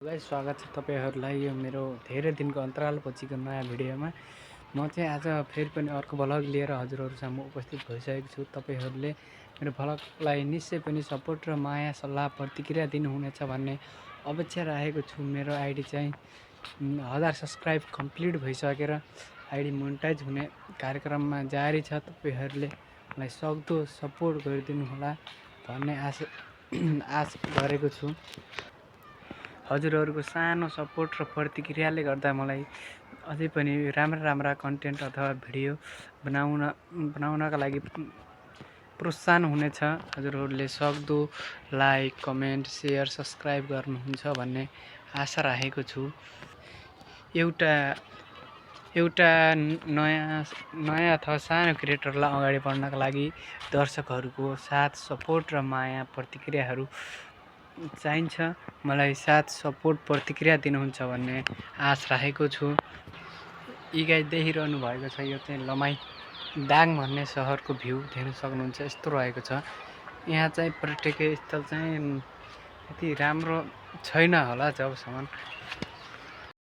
Guys स्वागत छ तपाईहरुलाई यो मेरो धेरै दिनको अन्तरालपछिको नयाँ भिडियोमा। म चाहिँ आज फेरि पनि अर्को भ्लग लिएर हजुरहरुसामु उपस्थित भइसकेको छु। तपाईहरुले मेरो भ्लगलाई निश्चय पनि सपोर्ट र माया सल्लाह प्रतिक्रिया दिनुहुनेछ भन्ने अपेक्षा राखेको छु। मेरो आइडी चाहिँ 1000 सब्स्क्राइब कम्प्लिट भइसकेर आइडी मोनेटाइज हुने कार्यक्रममा जारी छ। तपाईहरुले मलाई सक्दो सपोर्ट गरिदिनु होला भन्ने आश गरेको छु। हजुरहरुको सानो सपोर्ट र प्रतिक्रियाले गर्दा मलाई अझै पनि राम्रा कन्टेन्ट अथवा भिडियो बनाउनका लागि प्रोत्साहन हुनेछ। हजुरहरुले सक्दो लाइक, कमेन्ट, शेयर, सब्स्क्राइब गर्नुहुन्छ भन्ने आशा राखेको छु। एउटा नयाँ अथवा सानो क्रिएटरलाई अगाडि बढ्नका लागि दर्शकहरुको साथ, सपोर्ट र माया प्रतिक्रियाहरु चाहिन्छ। मलाई साथ, सपोर्ट, प्रतिक्रिया दिनुहुन्छ भन्ने आश राखेको छु। यी गाइस देखिरहनु भएको छ, यो चाहिँ लमाई दाङ भन्ने शहरको भ्यू देख्न सक्नुहुन्छ। यस्तो रहेको छ। यहाँ चाहिँ पर्यटकीय स्थल चाहिँ यति राम्रो छैन होला जबसम्म